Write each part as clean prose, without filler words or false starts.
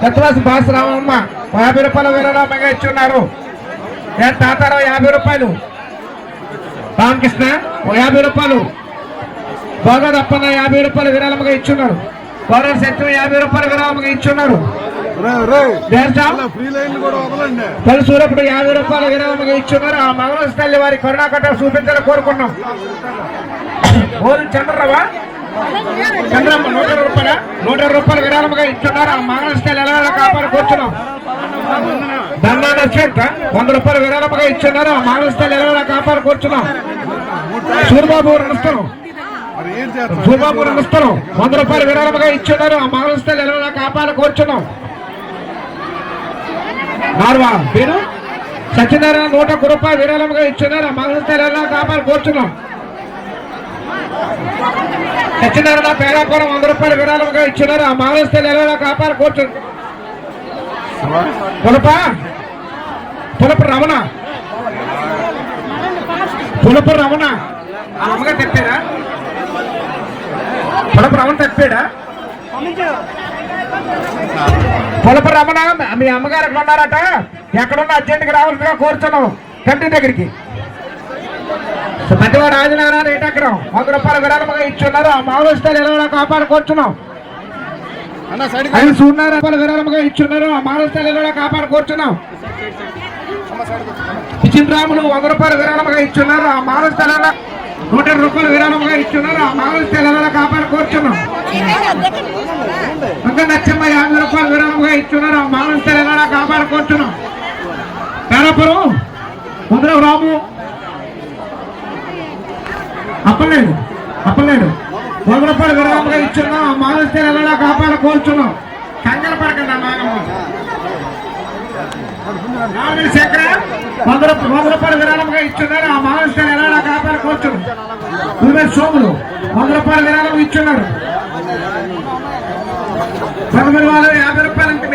సత్వాసి బాసరామమ్మ 50 రూపాయల విరాళంగా ఇచ్చున్నారు. తాతారావు 50 రూపాయలు. రామకృష్ణ 50 రూపాయలు. భోగదప్పన్న 50 రూపాయల విరాళంగా ఇచ్చున్నారు. కోరల సత్యం 50 రూపాయల విరాళంగా ఇచ్చున్నారు. పలు సూరపుడు 50 రూపాయల విరాళంగా ఇచ్చున్నారు. ఆ మంగళ తల్లి వారి కరుణాకట్ట చూపించాలని కోరుకున్నాం. ఓరు చంద్రరావా చంద్రమ్మ 100 రూపాయల విరాళంగా ఇచ్చున్నారు. ఆ మంగళ తల్లి ఎలా కాపాడు కూర్చున్నాం. దండాన 100 రూపాయల విరాళంగా ఇచ్చున్నారు. ఆ మంగళ తల్లి ఎలా కాపాడు కూర్చున్నాం. సూర్యబాబు నమస్కారం. సూర్యబాబు నమస్కారం. 100 రూపాయల విరాళంగా ఇచ్చున్నారు. ఆ మంగళ తల్లి ఎలా కాపాడు కూర్చున్నాం. నార్వా పేరు సత్యనారాయణ 101 రూపాయల విరాళంగా ఇచ్చున్నారు. ఆ మంగళ తల్లి ఎలా కాపాడు కూర్చున్నాం. సత్యనారాయణ పేరాపురం 100 రూపాయల విరాళంగా ఇచ్చున్నారు. ఆ మంగళ తల్లి ఎలా కాపాడు కూర్చున్నాం. పులపు రమణ అమ్మగా తెప్పారా? పులపు రమణ తెప్పాడా? పులపు రమణ మీ అమ్మగారు ఎక్కడ ఉన్నారట? ఎక్కడున్నా అర్జెంట్కి రావాల్సిందిగా కోరుతున్నాం. కంటి దగ్గరికి పెద్దవాడు రాజనగరాలు ఏటెక్కడం 100 రూపాయల విరాళంగా ఇచ్చున్నారు. ఆ మావోయిస్టులు ఎలా కాపాడు కోరుచున్నాం. 500 రూపాయల విరాళంగా ఇచ్చున్నారు. ఆ మావోయిస్టులు ఎలా కాపాడు కోరుచున్నాం. విచిత్రాములు 100 రూపాయల విరాళంగా ఇచ్చున్నారు. ఆ మావోయిస్టులు 100 రూపాయల విరాళంగా ఇచ్చున్నారు. ఆ మావోయిస్టులు ఎలా కాపాడు కోరుచున్నాం. ఇంకా నచ్చమ్మ 50 రూపాయల విరాళంగా ఇచ్చున్నారు. ఆ మావోయిస్టులు ఎలా కాపాడు కోరుచున్నాం. పేరాపురం ముద్ర రాము అప్పలేడు 100 రూపాయల విరాళంగా ఇచ్చున్నాం. ఆ మావోయిస్టులు ఎలా కాపాడు కోరుచున్నాం. కంగారు పడకండి. నాగమ్మ 100 రూపాయల విరాళంగా ఇచ్చున్నారు. ఆ మావోయిస్టులు ఎలా కాపాడు కోరుచున్నాం. సోములు 100 రూపాయల విరాళం ఇచ్చున్నారు. పదమూడు వాళ్ళు 50 రూపాయలు అంటే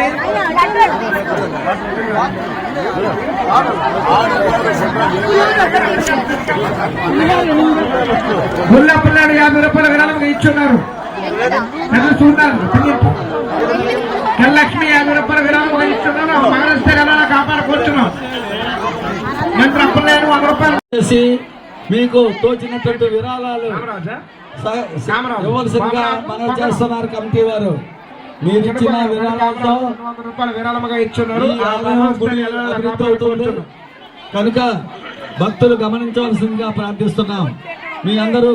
గుల్లపిల్లాడు 50 రూపాయల విరాళంగా ఇచ్చున్నారు. లక్ష్మి 50 రూపాయల విరాళంగా ఇచ్చున్నారు. మహారాష్ట్ర ఎలా కాపాడుకోవచ్చున్నాం. అప్పలేడు 100 రూపాయలు చేసి మీకు తోచినటువంటి విరాళాలు ఇవ్వాల్సిందిగా మనం చేస్తున్నారు. కమిటీ వారు మీరు ఇచ్చిన విరాళాలతో 100 రూపాయల విరాళంగా ఇచ్చున్నారు. కనుక భక్తులు గమనించవలసిందిగా ప్రార్థిస్తున్నాం. మీ అందరూ